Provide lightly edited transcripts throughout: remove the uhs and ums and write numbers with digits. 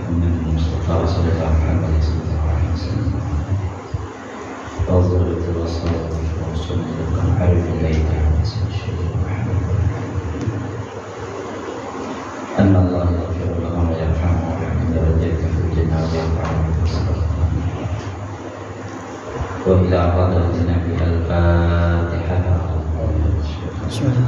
محمد المصطفى رسول الله محمد صلى الله عليه وسلم وذرية الرسول ورسول الله عارف الله تعالى سبحانه محمد أن الله يغفر لهم ويرحمهم ويحمد درجاتهم في الجنة ويرفعهم في الصلاة وإلى حضرة النبي الفاتحة. بسم الله.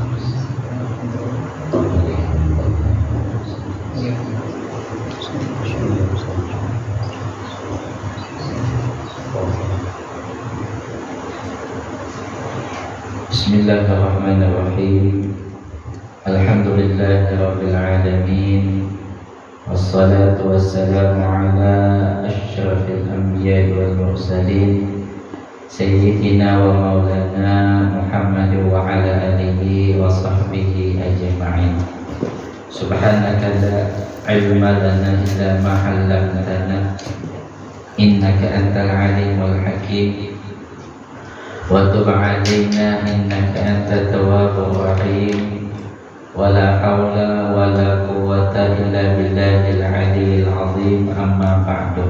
Bismillahirrahmanirrahim. Alhamdulillahi rabbil alamin. Wassalatu wassalamu ala asyrafil anbiya'i wal mursalin Sayyidina wa maulana Muhammad wa ala alihi wa sahbihi ajma'in. Subhanaka la ilma lana illa ma 'allamtana innaka antal alimul hakim wa tub 'alaina innaka antat tawwabur rahim. Wala haula wala quwwata illa billahil aliyyil azim. Amma ba'du.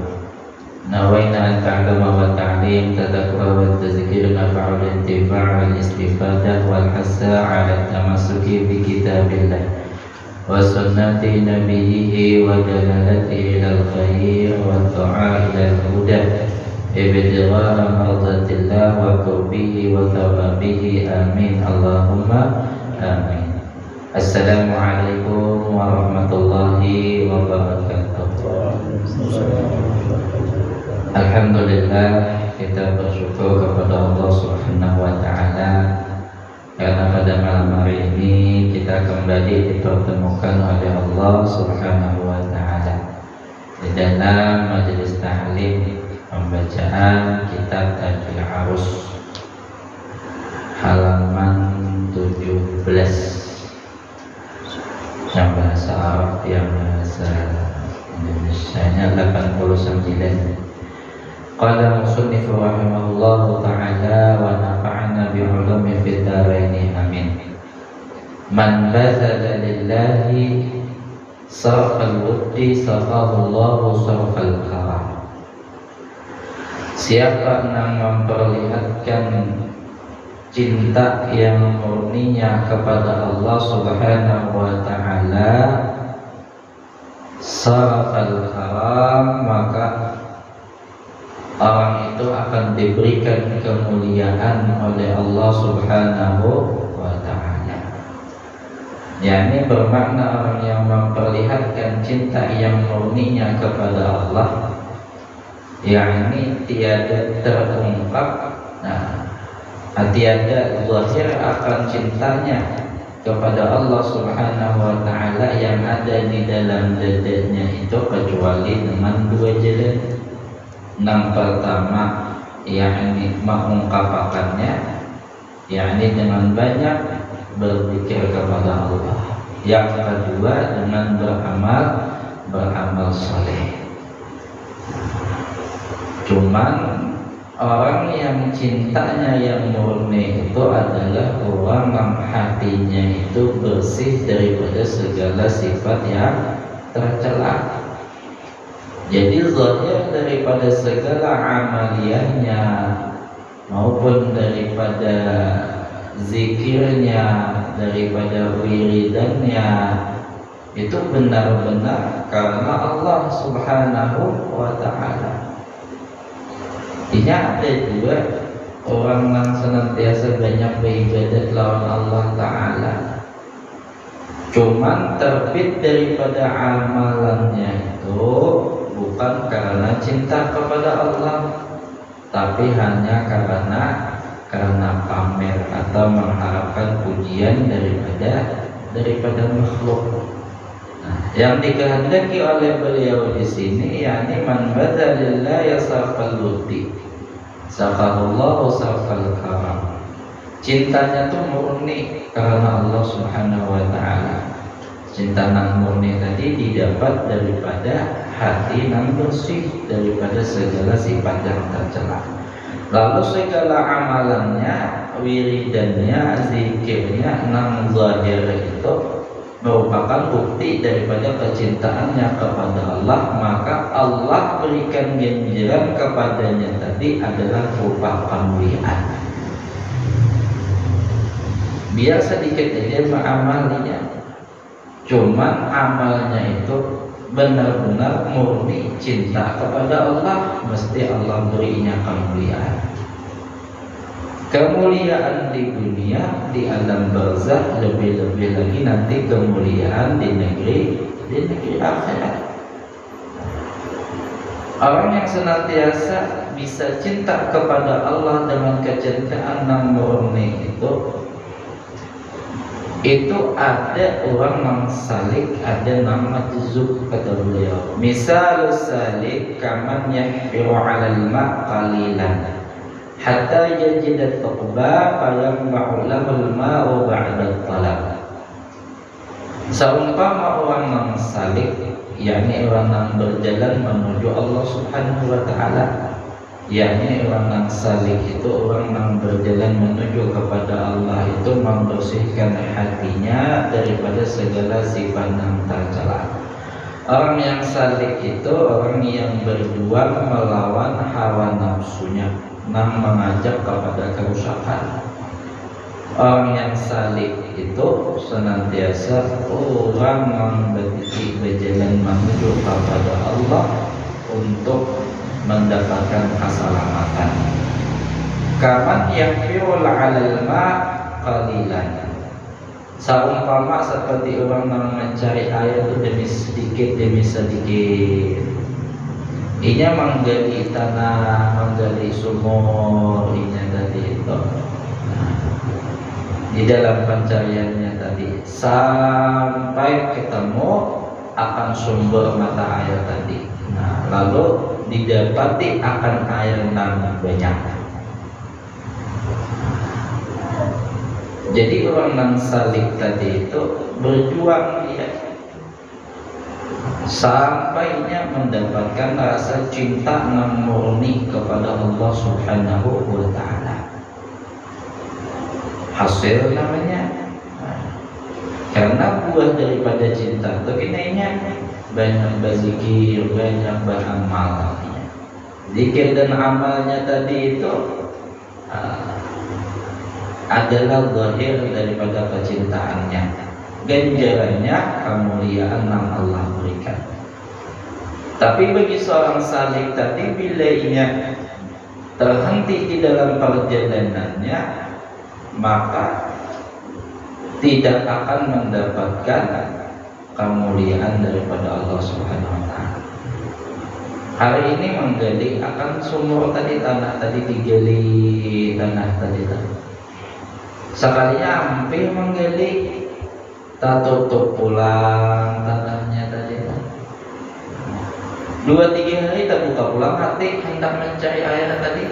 Nawaina an ta'lama wa ta'lim tadhakkura wa tadhkir nafa'ul intifa' wal istifadah wal hasa 'ala tamassuki bi kitabillah wa sunnati nabiyhi wa dalalati ilal khair wa du'a ilal huda ibtigha'a mardatillah wa qurbihi wa thawabihi. Amin Allahumma amin. Assalamualaikum warahmatullahi wabarakatuh. Alhamdulillah, kita bersyukur kepada Allah Subhanahu wa taala karena pada malam hari ini kita kembali dipertemukan oleh Allah Subhanahu wa taala di dalam majelis ta'lim pembacaan kitab Tajul Arus halaman 17 yang bahasa Arab, yang bahasa Indonesianya 89. Qala musannif rahimahullahu ta'ala wa nafa'ana bi ulumi fid dharain amin. Man bazala lillahi sarfal wuddi safahu Allahu sarfal karam. Siapa yang memperlihatkan cinta yang murninya kepada Allah Subhanahu wa ta'ala, sarfal karam, maka orang itu akan diberikan kemuliaan oleh Allah Subhanahu wa ta'ala. Yani bermakna orang yang memperlihatkan cinta yang murninya kepada Allah, yakni tiada terungkap, tiada zahir akan cintanya kepada Allah Subhanahu wa ta'ala yang ada di dalam dadanya itu kecuali dengan dua jalan. Yang pertama, yakni mengungkapkannya, yakni dengan banyak berzikir kepada Allah. Yang kedua, dengan beramal saleh. Cuman orang yang cintanya yang murni itu adalah orang yang hatinya itu bersih daripada segala sifat yang tercela. Jadi zahir daripada segala amaliyahnya maupun daripada zikirnya, daripada wiridannya itu benar-benar karena Allah Subhanahu wa ta'ala. Ini ada juga orang yang senantiasa banyak beribadat lawan Allah ta'ala, cuman terbit daripada amalannya itu bukan karena cinta kepada Allah, tapi hanya karena pamer atau mengharapkan pujian daripada makhluk. Yang dikehendaki oleh beliau di sini, yakni man badzalillah yasafal wuddi safahullahu safal karam. Cintanya tuh murni karena Allah Subhanahu wa ta'ala. Cinta yang murni tadi didapat daripada hati yang bersih daripada segala sifat yang tercela. Lalu segala amalannya, wiridannya, zikirnya, nang zahir itu merupakan bukti daripada kecintaannya kepada Allah, maka berikan ganjaran kepadanya tadi adalah berupa kemuliaan. Biar sedikit aja mengamalinya, cuman amalnya itu benar-benar murni cinta kepada Allah, mesti Allah berinya kemuliaan. Kemuliaan di dunia, di alam barzakh, lebih-lebih lagi nanti kemuliaan di negeri akhirat. Orang yang senantiasa bisa cinta kepada Allah dengan kecintaan yang murni itu ada orang yang salik, ada yang majzub, kata beliau. Misal salik kaman yahfiru 'alal ma' qalilan hatta yajida tuqba fayamna'u lahul ma'u ba'da talab. Seumpama orang yang salik, yakni orang yang berjalan menuju Allah Subhanahu wa ta'ala, yakni orang yang salik itu orang yang berjalan menuju kepada Allah itu membersihkan hatinya daripada segala sifat yang tercela. Orang yang salik itu orang yang berjuang melawan hawa nafsunya, yang mengajak kepada kerusakan. Orang yang salik itu senantiasa orang yang berjalan menuju kepada Allah untuk mendapatkan keselamatan. Kaman yahfiru 'alal ma' qalilan. Seumpama seperti orang yang mencari air itu demi sedikit. Inya menggali tanah, menggali sumur, inya tadi itu. Di dalam pencariannya tadi sampai ketemu akan sumber mata air tadi. Nah, lalu didapati akan air yang banyak. Jadi orang yang salik tadi itu berjuang dia sampainya mendapatkan rasa cinta yang murni kepada Allah Subhanahu wa ta'ala. Hasil namanya, karena buah daripada cinta itu kinainya banyak berzikir, banyak beramal. Zikir dan amalnya tadi itu adalah zahir daripada kecintaannya, ganjarannya kemuliaan yang Allah berikan. Tapi bagi seorang salik tadi, bila ia terhenti di dalam perjalanannya, maka tidak akan mendapatkan kemuliaan daripada Allah Subhanahu wa ta'ala. Hari ini menggali akan sumur tadi, tanah tadi digali, tanah tadi. Sekalinya hampir menggali, tak tutup pulang tanahnya tadi. 2-3 hari tak buka pulang, hati hendak mencari air tadi,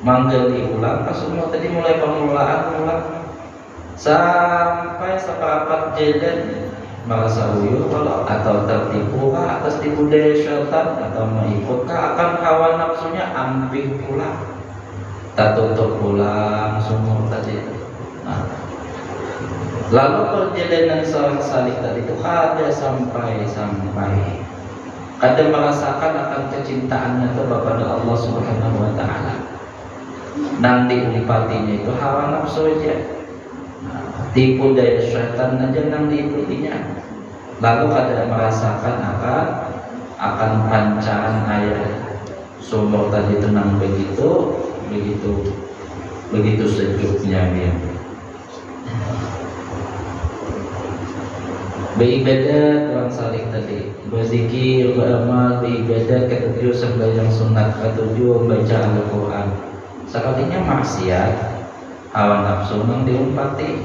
menggali ulang ke sumur tadi, mulai permulaan ulang sampai seperempat jalan merasa uyuh atau tertipu atas tipu daya syaitan atau mengikutkah akan hawa nafsunya, ambil pulang, tak tutup pulang sumur tadi. Nah, lalu perjalanan seorang salik tadi itu ada sampai kadang merasakan akan kecintaannya kepada Allah Subhanahu wa ta'ala. Nanti dinikmatinya itu hawa nafsu aja, tipu daya syaitan aja yang diikutinya. Lalu kadang merasakan akan pancaran air sumur tadi tenang begitu sejuknya dia. Beribadat orang salik tadi, berzikir, beramal, beribadat, ketujuh sembahyang sunat, ketujuh membaca Al-Quran. Sekalinya maksiat, hawa nafsu yang diumpati,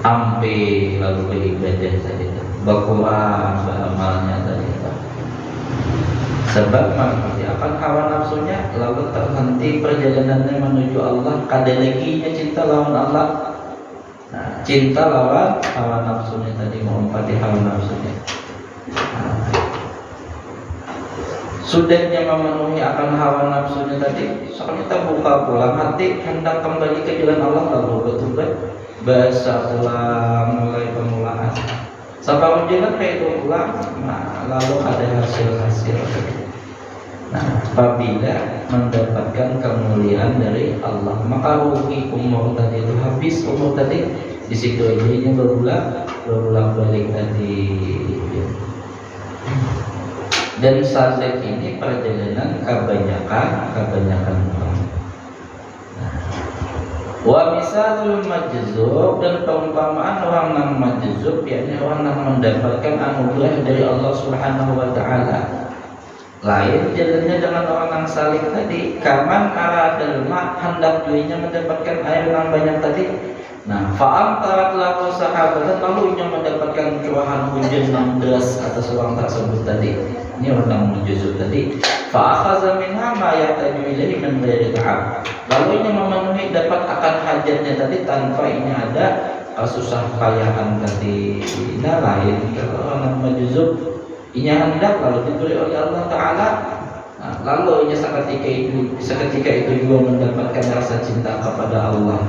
ambil lalu beribadat tadi, berquran, beramalnya tadi. Sebab mengikuti akan hawa nafsunya, lalu terhenti perjalanannya menuju Allah. Kadang lagi cinta lawan Allah. Nah, cinta lawan hawa nafsunya tadi, mengumpati hawa nafsunya. Sudahnya memenuhi akan hawa nafsunya tadi, soalnya kita buka pulang hati hendak kembali ke jalan Allah, lalu bertobat, bahasa ulang, mulai permulaan sampai jalan kayak itu ulang. Nah, lalu ada hasil. Nah, apabila mendapatkan kemuliaan dari Allah, maka rugi umur tadi itu, habis umur tadi di situ aja ini berulang balik tadi. Dan salik ini perjalanan kebanyakan orang. Wa misalul majzub, dan perumpamaan orang yang majzub, yakni orang yang mendapatkan anugerah dari Allah Subhanahu wa taala. Lain jalannya dengan orang yang salik tadi, kaman aradal ma, hendak dirinya mendapatkan air yang banyak tadi. Nah, fa'am tarat lahu sahabatan, lalu ia mendapatkan curahan hujan yang deras atas orang tersebut tadi. Ini orang yang majzub tadi. Fa'akhaza minha ma yahtaju ilaihi min ghairi ta'ab. Lalu ia memenuhi dapat akan hajatnya tadi tanpa ini ada susah payahkan tadi. Nah, lain kalau orang yang majzub, ia hendak lalu diberi oleh Allah Ta'ala. Nah, lalu ia seketika itu juga mendapatkan rasa cinta kepada Allah.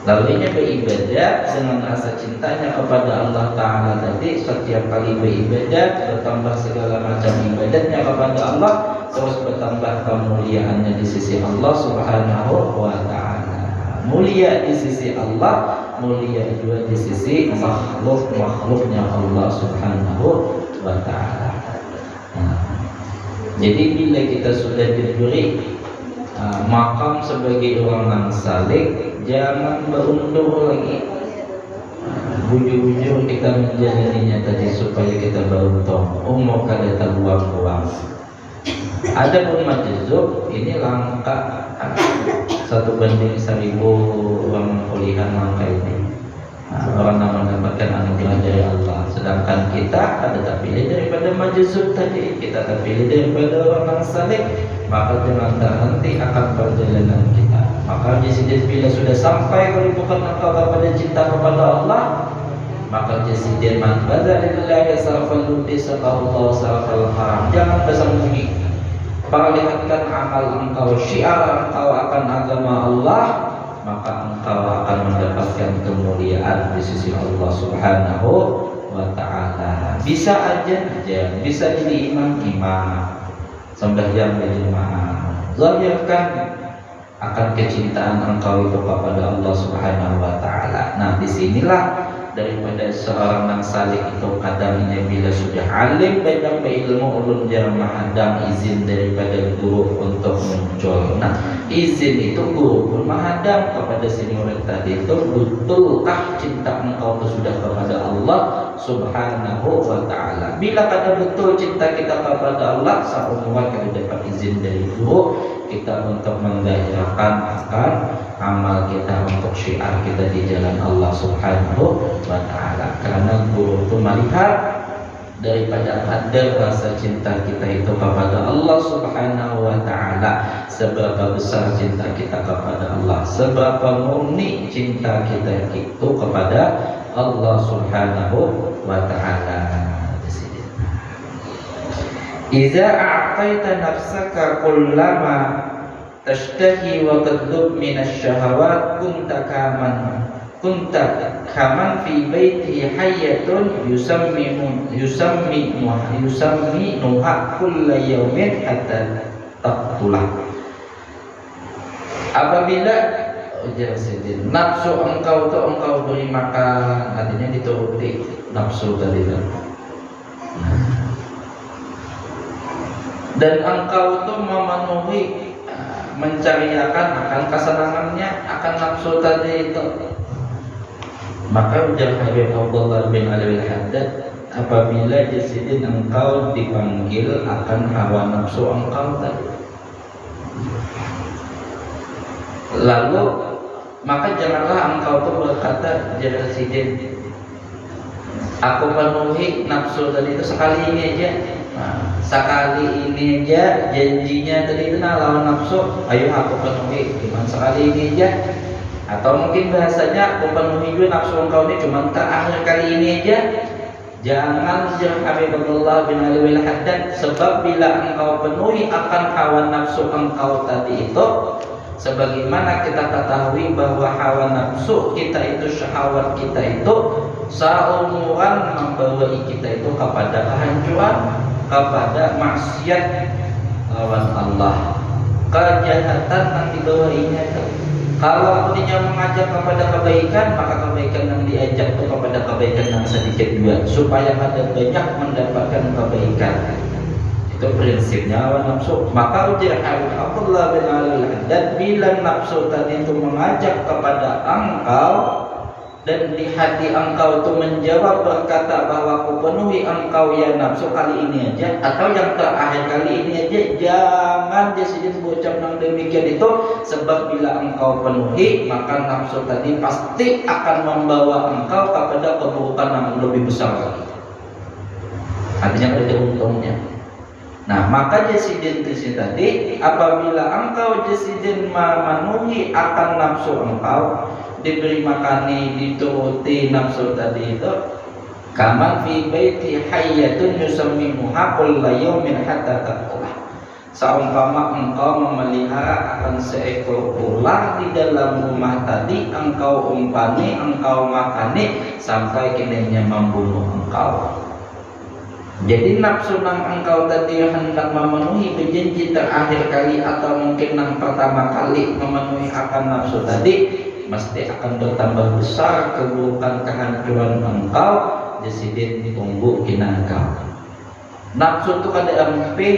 Lalu ia beribadah dengan rasa cintanya kepada Allah Ta'ala tadi. Setiap kali beribadah bertambah segala macam ibadatnya kepada Allah, terus bertambah kemuliaannya di sisi Allah Subhanahu wa ta'ala. Mulia di sisi Allah, mulia juga di sisi makhluknya Allah Subhanahu wa ta'ala. Jadi bila kita sudah diberi makam sebagai orang yang salik, jangan berundur lagi. Bujur-bujur kita menjalaninya tadi supaya kita beruntung, umur kada terbuang-buang. Ada pun majzub ini langka 1/1000 orang pilihan langka ini. Orang yang mendapatkan anugerah dari Allah. Sedangkan kita ada terpilih daripada majzub tadi, kita terpilih daripada orang yang saleh. Maka jangan terhenti akan perjalanan kita. Maka di sini bila sudah sampai kedudukan engkau kepada cinta kepada Allah, maka jasiden man bazalillahi sarfal ludi saqallahu sarfal haram. Jangan bersembunyi, perlihatkan amal engkau, syiar engkau akan agama Allah, maka engkau akan mendapatkan kemuliaan di sisi Allah Subhanahu wa ta'ala. Bisa aja, bisa jadi imam, sembahyang berjamaah, zahirkan akan kecintaan engkau itu kepada Allah Subhanahu wa ta'ala. Nah, disinilah daripada seorang yang salih itu kadangnya bila sudah alim banyak berilmu ulun jarang menghadang izin daripada guru untuk muncul. Nah, izin itu guru pun menghadang kepada senior tadi itu, betulkah cinta engkau itu sudah kepada Allah Subhanahu wa ta'ala. Bila kada betul cinta kita kepada Allah, seumur kita dapat izin dari guru kita untuk mendahirkan akan amal kita, untuk syiar kita di jalan Allah Subhanahu wa ta'ala. Karena guru itu melihat daripada ada rasa cinta kita itu kepada Allah Subhanahu wa ta'ala, seberapa besar cinta kita kepada Allah, seberapa murni cinta kita itu kepada Allah Subhanahu wa ta'ala. Iza a'taita nafsaka kullama tashtahi wa tadlub minas syahawat kunta kaman fi baiti hayyatun yusamminuha kulla yawmin hatta taqtulah. Apabila nafsu engkau itu engkau beri makan, artinya dituruti nafsu tadi kan. Dan engkau itu memenuhi, mencariakan akan kesenangannya, akan nafsu tadi itu, maka ujar Habib Abdullah bin Ali al-Haddad, apabila di sini engkau dipanggil akan hawa nafsu engkau tadi, lalu maka janganlah engkau itu berkata, Jasidin, aku penuhi nafsu tadi itu sekali ini aja. Nah, sekali ini aja janjinya tadi itu lawan nafsu, ayo aku penuhi cuma sekali ini aja. Atau mungkin bahasanya aku penuhi juga nafsu engkau ini cuma terakhir kali ini aja. Jangan Habibullah bin Ali al-Haddad, sebab bila engkau penuhi akan hawa nafsu engkau tadi itu, sebagaimana kita ketahui bahwa hawa nafsu kita itu, syahwat kita itu seumuran membawa kita itu kepada kehancuran, kepada maksiat, lawan Allah. Kejahatan yang dibawainya itu. Kalau dia mengajak kepada kebaikan, maka kebaikan yang diajak itu kepada kebaikan yang sedikit juga, supaya ada banyak mendapatkan kebaikan. Itu prinsipnya hawa nafsu. Maka ujar Abdullah bin Al-Haddad, bila nafsu tadi itu mengajak kepada engkau dan di hati engkau itu menjawab berkata bahwa aku penuhi engkau ya nafsu kali ini aja, atau yang terakhir kali ini aja, jangan jadi berucap yang demikian itu, sebab bila engkau penuhi maka nafsu tadi pasti akan membawa engkau kepada keburukan yang lebih besar lagi. Artinya ada untungnya. Nah, maka jasidin tadi, apabila engkau jasidin memenuhi akan nafsu engkau, diberi makani, dituruti nafsu tadi itu, kaman fi baiti hayyatun yusammimuha kulla yawmin hatta taqwa. Seumpama engkau memelihara akan seekor ular di dalam rumah tadi, engkau umpani, engkau makani sampai kinanya membunuh engkau. Jadi nafsu nang engkau tadi hendak memenuhi berjanji terakhir kali atau mungkin yang pertama kali memenuhi akan nafsu tadi, mesti akan bertambah besar keburukan kehancuran engkau. Jadi ditunggu kina engkau. Nafsu itu kada empih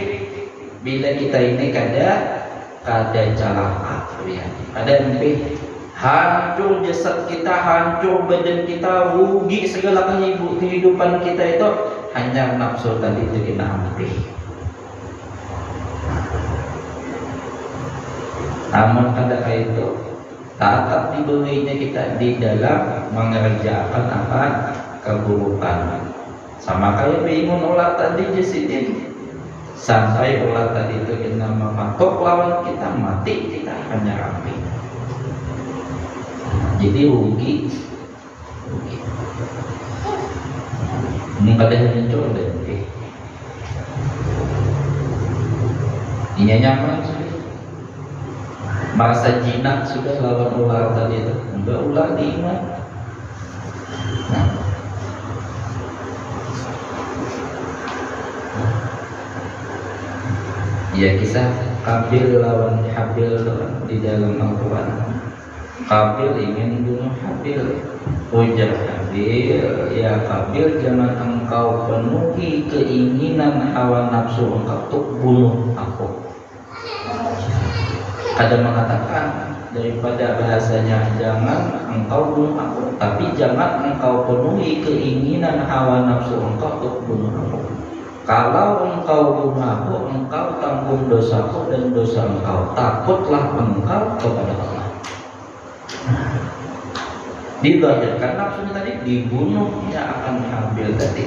bila kita ini kada celaka, ya. Kada empih. Hancur jasad kita, hancur badan kita, rugi segala kehidupan kita itu hanya nafsu tadi itu kita ambil. Namun kada itu tetap diberinya kita di dalam mengerjakan apa keburukan. Sama kayak bingung ulat tadi jasidin. Sampai ulat tadi itu kita mematok lawan kita mati, kita hanya ambil. Jadi rugi. Ini kadang muncul deh. Ini nyaman sudah. Merasa jinak sudah lawan ular tadi itu. Enggak ular diiman. Nah. Ya kisah Qabil lawan Habil di dalam Al-Quran. Qabil ingin bunuh Habil. Ujar Habil, ya Qabil, jangan engkau penuhi keinginan hawa nafsu engkau untuk bunuh aku. Ada mengatakan daripada bahasanya jangan engkau bunuh aku, tapi jangan engkau penuhi keinginan hawa nafsu engkau untuk bunuh aku. Kalau engkau bunuh aku, engkau tanggung dosaku dan dosa engkau. Takutlah engkau kepada Allah. Dibahirkan nafsunya tadi, dibunuhnya akan Habil tadi.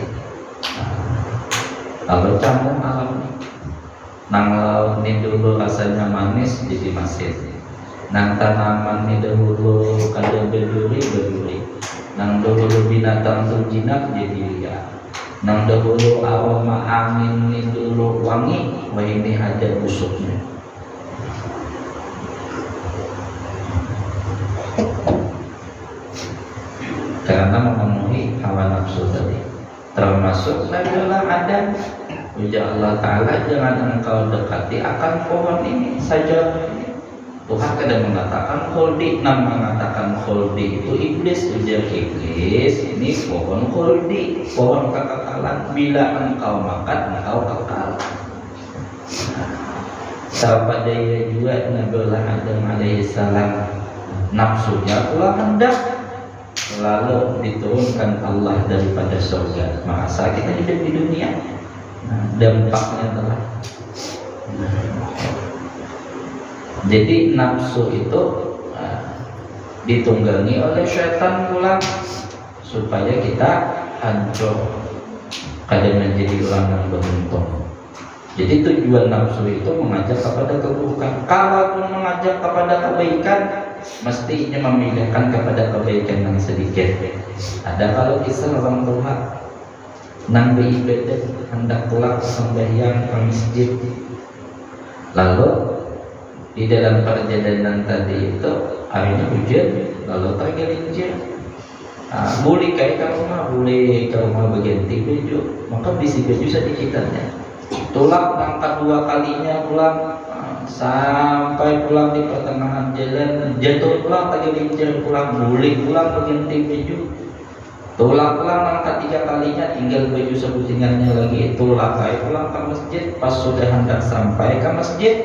Kalau campur alam nang laut ini dulu rasanya manis jadi masin, nang tanaman ini dulu kada berduri, nang dulu binatang tu jinak jadi liar, nang dulu aroma angin ini dulu wangi, wah ini ada busuknya. Karena memenuhi hawa nafsu tadi, termasuk Nabi Adam. Ujar Allah Ta'ala, jangan engkau dekati akan pohon ini saja. Tuhan kadang mengatakan khuldi, nama mengatakan khuldi itu iblis. Ujar iblis, ini pohon khuldi, pohon kekekalan. Bila engkau makan, engkau kekal. Sahabat daya juga Nabi Adam alaihissalam, nafsunya pula hendak, lalu diturunkan Allah daripada surga. Masa kita hidup di dunia, dampaknya telah. Jadi nafsu itu ditunggangi oleh syaitan pula supaya kita hancur, kadang menjadi orang yang beruntung. Jadi tujuan nafsu itu mengajak kepada keburukan. Kalaupun mengajak kepada kebaikan, mestinya memilihkan kepada kebaikan yang sedikit. Ada kalau kisah orang tua nang beribadah hendak pulang sembahyang ke masjid, lalu di dalam perjalanan tadi itu harinya hujan, lalu tergelincir. Boleh ke rumah berganti baju, maka bisi baju sedikitnya. Tulak angkat 2 kalinya pulang, sampai pulang di pertengahan jalan jatuh pulang, tergelincir pulang, guling pulang, berganti baju. Tulak pulang angkat 3 kalinya, tinggal baju sebutingannya lagi. Tulak lagi pulang ke masjid, pas sudah hendak sampai ke masjid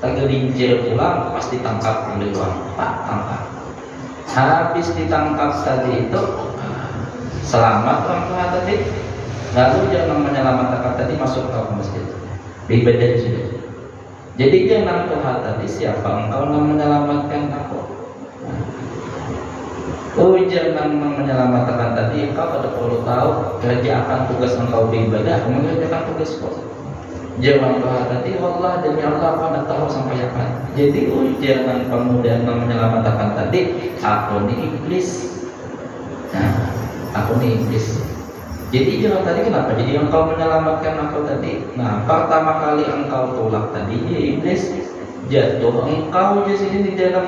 tergelincir pulang, pas ditangkap oleh orang. Pak, tangkap. Habis ditangkap tadi itu, selamat orang tua tadi, lalu jangan menyelamatkan tadi masuk ke masjid. Ibadah sudah. Jadi jangan Tuhan tadi, siapa engkau yang menyelamatkan aku? Oh, jangan menyelamatkan tadi, engkau pada perlu tahu kerjaan tugas engkau beribadah, mengerjakan tugas kau. Jangan Tuhan tadi, wallah demi Allah aku tidak tahu sampai apa. Jadi jangan kemudian menyelamatkan tadi, aku ni iblis. Nah, aku ni iblis. Jadi jangan tadi, kenapa? Jadi engkau menyelamatkan aku tadi. Nah, pertama kali engkau tolak tadi, ya iblis jatuh. Engkau di sini di dalam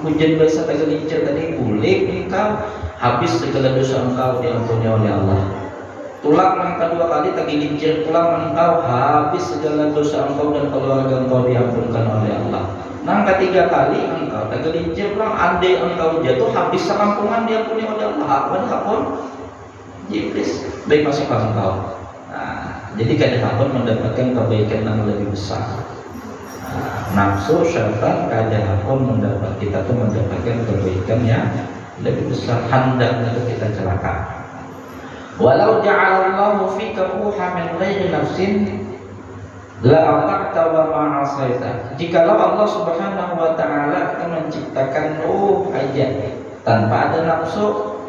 hujan basah tergelincir tadi, kulik engkau, habis segala dosa engkau diampuni oleh Allah. Tulak yang kedua kali tergelincir pulang engkau, habis segala dosa engkau dan keluarga engkau diampunkan oleh Allah. Nah, ketiga kali engkau tergelincir pulang, andai engkau jatuh, habis sekampungan diampuni oleh Allah. Apapun iblis baik masuk ke engkau. Nah, jadi kadang-kadang mendapatkan kebaikan yang lebih besar. Nafsu syaitan kadang-kadang mendapat kita tuh mendapatkan kebaikan yang lebih besar, hendaknya kita celaka. Walau ja'alallahu fika ruha min ghairi nafsin la ata'ta wa ma 'asaita. Jikalau Allah Subhanahu wa taala akan menciptakan ruh aja tanpa ada nafsu,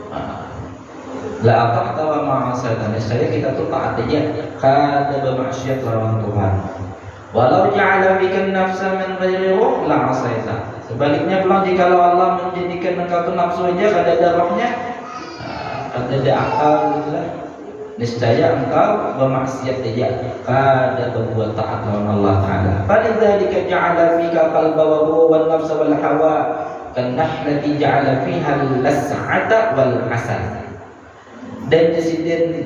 la ata'ta wa ma 'asaita, niscaya kita tuh taat aja kada bermaksiat lawan Tuhan. Walau ja'ala bika nafsa min ghairi ruh la 'asaita. Sebaliknya pula, jikalau Allah menjadikan engkau tuh nafsu aja kada ada rohnya, ada akal, niscaya engkau bermaksiat saja, kada berbuat taat lawan Allah Taala. Falidzalika ja'ala fika qalba wa ruha wan nafsa wal hawa kanahlati ja'ala fiha al-las'ata wal hasan. Dan disini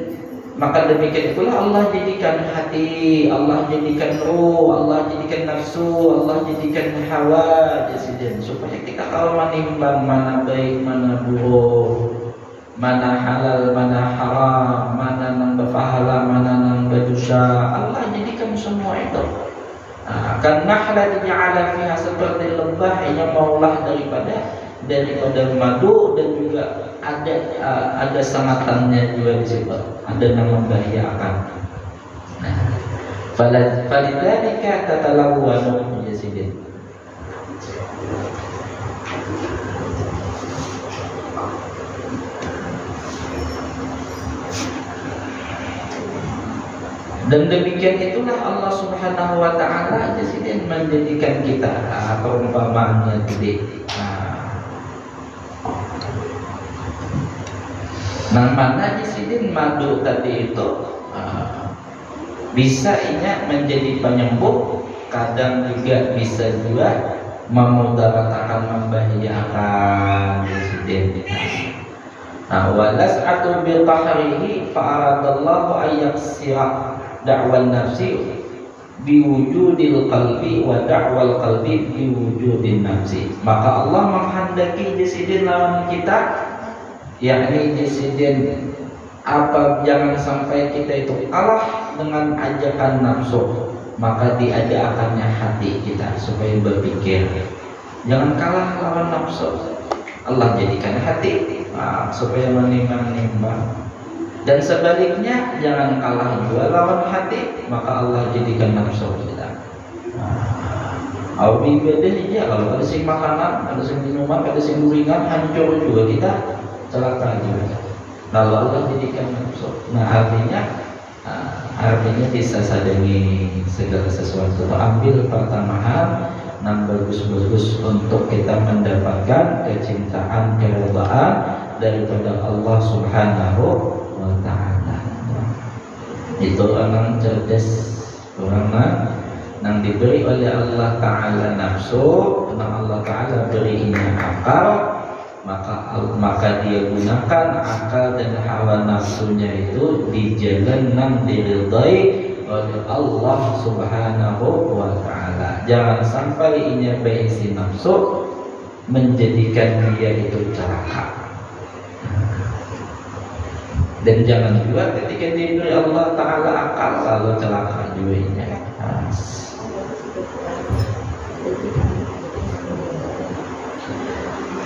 maka demikian pula Allah jadikan hati, Allah jadikan ruh, Allah jadikan nafsu, Allah jadikan hawa disini, supaya kita tahu menimbang mana baik mana buruk, mana halal, mana haram, mana nang berpahala, mana nang berdosa. Allah jadikan semua itu. Karena halal ja'ala fiha, seperti lebah yang maulah daripada madu, dan juga ada sangatannya juga di situ, ada yang membahayakan. Nah, falidzalika tatalawwanu jasidin. Dan demikian itulah Allah Subhanahu wa taala jadi menjadikan kita perumpamaannya tadi. Nah, mana di sini madu tadi itu bisa inya menjadi penyembuh, kadang juga bisa juga memudaratkan, membahayakan di sini. Nah, walas'atu bil tahrihi fa'aradallahu ayyaksira da'wal nafsi biwujudil qalbi wa da'wal qalbi biwujudin nafsi. Maka Allah menghendaki disiden lawan kita, yakni disiden apa, jangan sampai kita itu kalah dengan ajakan nafsu, maka diajakannya hati kita supaya berpikir. Jangan kalah lawan nafsu, Allah jadikan hati supaya menimbang-nimbang. Dan sebaliknya, jangan kalah juga lawan hati, maka Allah jadikan nafsu kita. Awi beda aja, kalau ada sing makanan, ada sing minuman, ada sing gorengan, hancur juga kita, celaka juga. Lalu Allah jadikan nafsu. Nah, artinya bisa sadangi segala sesuatu. Ambil pertamahan yang bagus-bagus untuk kita mendapatkan kecintaan, keridhaan daripada Allah Subhanahu wa ta'ala. Itu orang cerdas, orang yang diberi oleh Allah Ta'ala nafsu, yang Allah Ta'ala berinya akal, maka dia gunakan akal dan hawa nafsunya itu di jalan yang diridai oleh Allah Subhanahu wa ta'ala. Jangan sampai inya berisi nafsu menjadikan dia itu celaka. Dan jangan juga ketika diberi Allah Ta'ala akal lalu celaka juga inya.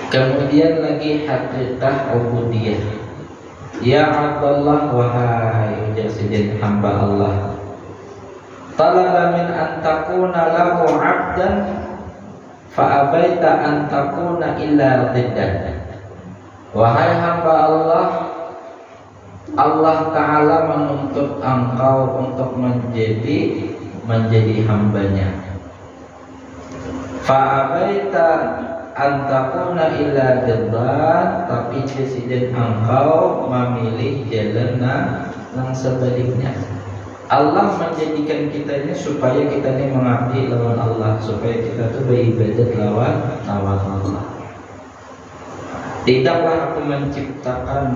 Kemudian lagi hakikat ubudiyah. Ya Abdullah, wahai ujar hamba Allah, talaba min an takuna lahu abdan fa abaita an takuna illa dhiddan. Wahai hamba Allah, Allah Ta'ala menuntut engkau untuk menjadi hambanya. Fa abaita antakuna illa dhiddan, tapi presiden engkau memilih jalan yang sebaliknya. Allah menjadikan kita ini supaya kita ini mengabdi lawan Allah, supaya kita itu beribadat lawan Allah. Tidaklah aku menciptakan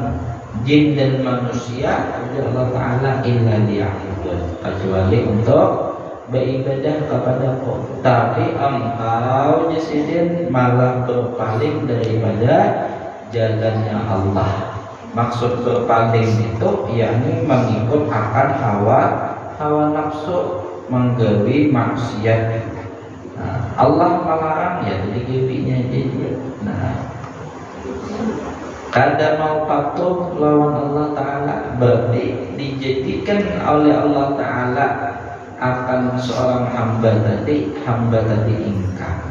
jin dan manusia Allah Ta'ala illa liya'budun, kecuali untuk beribadah kepadaku. Tapi engkau jasidin malah berpaling daripada jalannya Allah. Maksud berpaling itu yakni mengikut akan hawa nafsu, menggawi maksiat. Allah melarang ya jadi gawinya dia. Kada mau patuh lawan Allah Ta'ala berarti dijadikan oleh Allah Ta'ala akan seorang hamba tadi ingkar.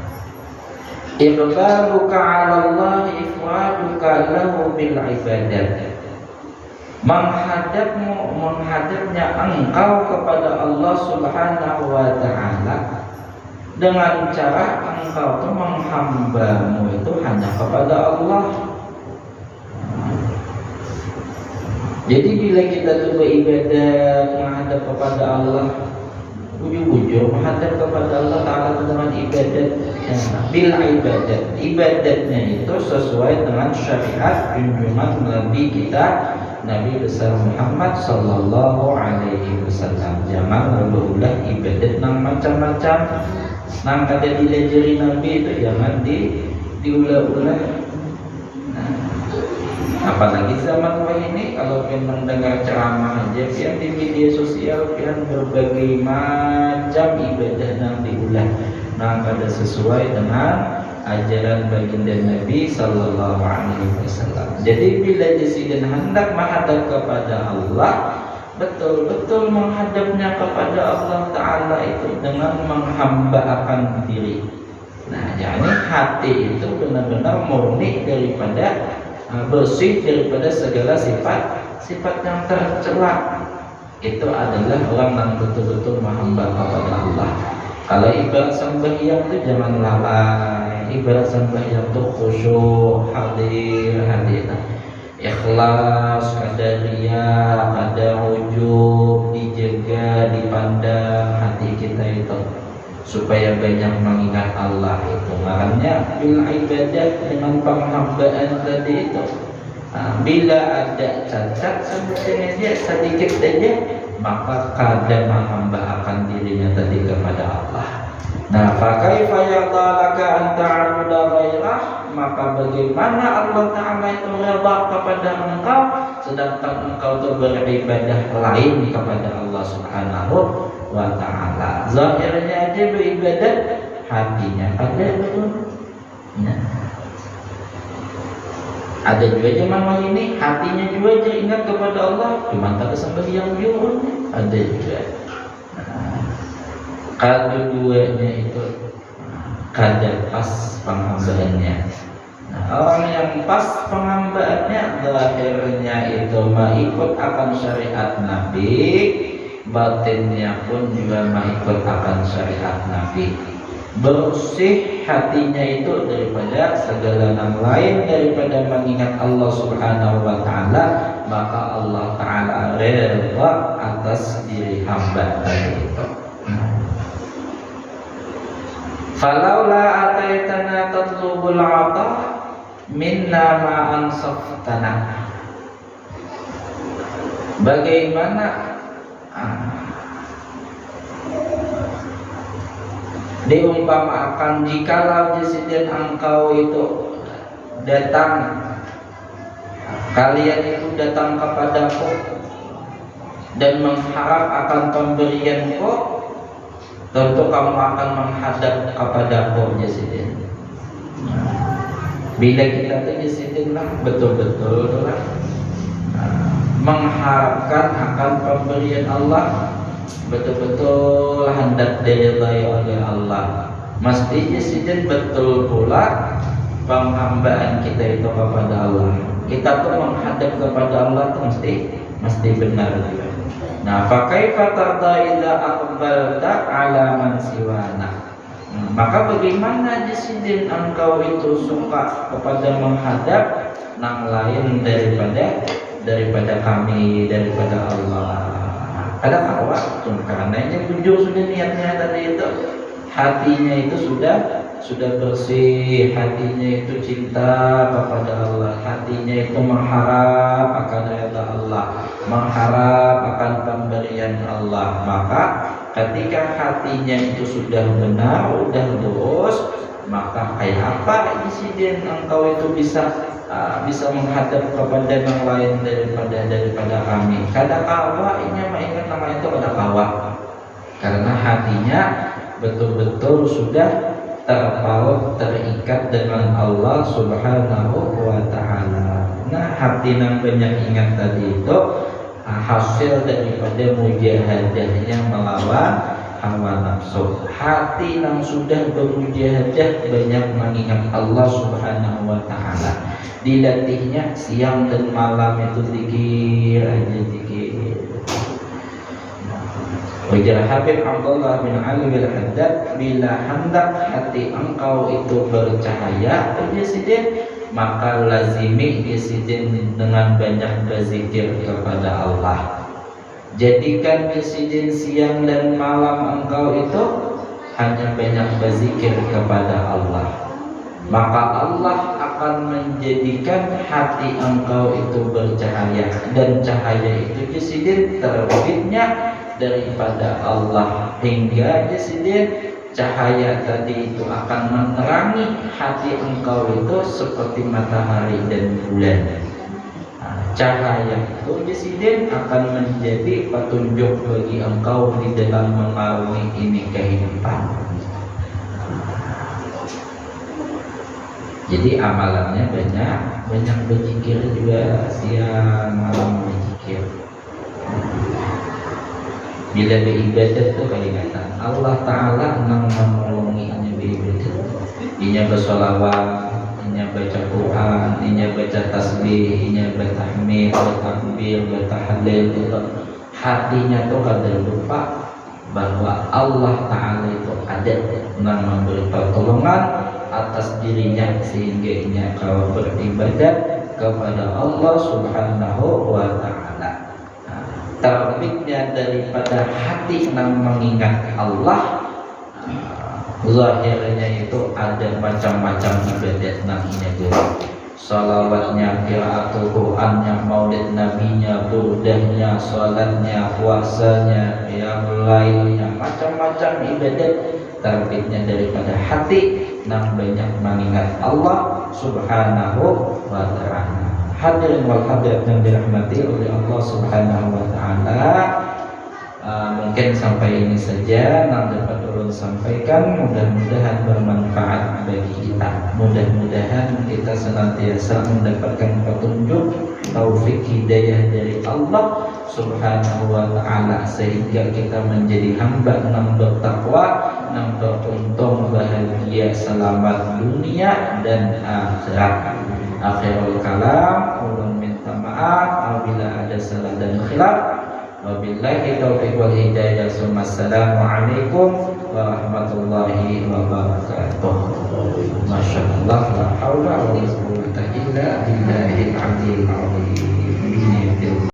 Iqbaluka 'ala Allah ifraduka lahu bil ibadat. Menghadapnya engkau kepada Allah Subhanahu wa ta'ala dengan cara engkau itu menghambamu itu hanya kepada Allah. Jadi bila kita tuh beribadah menghadap kepada Allah, ujung-ujung menghadap kepada Allah Ta'ala dengan ibadat, bil ibadat. Ibadatnya itu sesuai dengan syariat junjungan Nabi kita, Nabi besar Muhammad sallallahu alaihi wasallam. Jangan berulah ibadat nang macam-macam, nang kada dilajari Nabi itu jangan diulah-ulah. Apalagi zaman ini kalau pengen mendengar ceramah aja, pian di media sosial, pian berbagai macam ibadah yang diulang, yang kada sesuai dengan ajaran baginda Nabi Sallallahu Alaihi Wasallam. Jadi bila disiden hendak menghadap kepada Allah, betul-betul menghadapnya kepada Allah Taala itu dengan menghamba diri. Nah, jadi hati itu benar-benar murni daripada bersih daripada segala sifat yang tercela. Itu adalah orang yang betul-betul menghamba kepada Allah. Kalau ibarat sembahyang itu jangan lalai. Ibarat sembahyang itu khusyuk, hadir, ikhlas, kada riya, kada ujub, dijaga, dipandang hati kita itu supaya banyak mengingat Allah itu. Makanya bil ibadat, dengan penghambaan tadi itu, bila ada cacat sebetulnya dia sedikit saja, maka kada menghamba akan dirinya tadi kepada Allah. Nah, fakaifa yadalaka an ta'budu ghairah, maka bagaimana Allah Ta'ala itu redha kepada engkau sedangkan engkau itu beribadah lain kepada Allah Subhanahu wa ta'ala. Zahirnya aja beribadat, hatinya ada betul. Nah, ada juga zaman ini hatinya juga ingat kepada Allah, cuma tak sembahyang juga. Ada juga. Kedua-duanya itu kada pas penghambaannya. Nah, orang yang pas penghambaannya zahirnya itu mengikut akan syariat Nabi, batinnya pun juga mengikut akan syariat Nabi. Bersih hatinya itu daripada segala yang lain, daripada mengingat Allah Subhanahu wa ta'ala, maka Allah Ta'ala redha atas diri hamba tadi itu. Falaula ataitana tatlubul 'ata minna ma ansaftanah. Bagaimana Diumpamakan jikalau disiden engkau itu datang, kalian itu datang kepadaku dan mengharap akan pemberianku, tentu kamu akan menghadap kepadaku jasiden. Bila kita tuh jasiden lah betul-betul lah mengharapkan akan pemberian Allah, betul-betul hendak diridai oleh Allah, mesti jasiden betul pula penghambaan kita itu kepada Allah. Kita tuh menghadap kepada Allah tuh mesti benar juga. Nah, fa kaifa tarda idza aqbalta ala man siwana. Maka bagaimana jasiden engkau itu suka kepada menghadap nang lain daripada kami, daripada Allah. Ada kawan karena jujur sudah niatnya tadi itu, hatinya itu sudah bersih, hatinya itu cinta kepada Allah, hatinya itu mengharap akan redha Allah, mengharap akan pemberian Allah. Maka ketika hatinya itu sudah benar, sudah lurus, maka kayak apa insiden engkau itu bisa menghadap kepada yang lain daripada kami. Kada kawa ini ingat nama itu kada kawa, karena hatinya betul-betul sudah terpaut, terikat dengan Allah Subhanahu wa ta'ala. Nah, hati yang banyak ingat tadi itu hasil daripada mujahadahnya melawan hawa nafsu. Hati yang sudah bermujahadah banyak mengingat Allah Subhanahu wa ta'ala, dilatihnya siang dan malam itu zikir aja, zikir. Wajar Habib Abdullah bin Ali bin Haddad, bila hendak hati engkau itu bercahaya jasiden, maka lazimi jasiden dengan banyak berzikir kepada Allah. Jadikan jasiden siang dan malam engkau itu hanya banyak berzikir kepada Allah, maka Allah akan menjadikan hati engkau itu bercahaya, dan cahaya itu jasiden terbitnya daripada Allah, hingga jasiden cahaya tadi itu akan menerangi hati engkau itu seperti matahari dan bulan. Cahaya itu jasiden akan menjadi petunjuk bagi engkau di dalam mengarungi ini kehidupan. Jadi amalannya banyak berzikir juga, siang malam berzikir. Bila beribadat tu kadang-kadang Allah Ta'ala nang menolongi hanya beribadat. Inya bersolawat, inya baca Quran, inya baca tasbih, inya bertahmid, bertakbir, bertahlil. Hatinya tu kadang lupa bahwa Allah Ta'ala itu ada nang memberi pertolongan atas dirinya, sehingga inya kalau beribadat kepada Allah Subhanahu wa Ta'ala. Terbitnya daripada hati yang mengingat Allah, zahirnya itu ada macam-macam ibadat nabinya juga, salawatnya, qiraatul Qur'annya, maulid nabinya, burdahnya, salatnya, puasanya, yang lainnya, macam-macam ibadat terbitnya daripada hati yang banyak mengingat Allah Subhanahu wa ta'ala. Hadirin wal hadirat yang dirahmati oleh Allah Subhanahu wa ta'ala, mungkin sampai ini saja yang dapat ulun sampaikan. Mudah-mudahan bermanfaat bagi kita. Mudah-mudahan kita senantiasa mendapatkan petunjuk, taufik, hidayah dari Allah Subhanahu wa ta'ala, sehingga kita menjadi hamba yang bertakwa, yang beruntung, bahagia, selamat dunia dan akhirat. Akhirul kalam, ulun minta maaf apabila ada salah dan khilaf. Wabillahi taufiq wal hidayah. Assalamualaikum warahmatullahi wabarakatuh. Masyaallah, la haula wa la quwwata illa billahil aliyyil azim.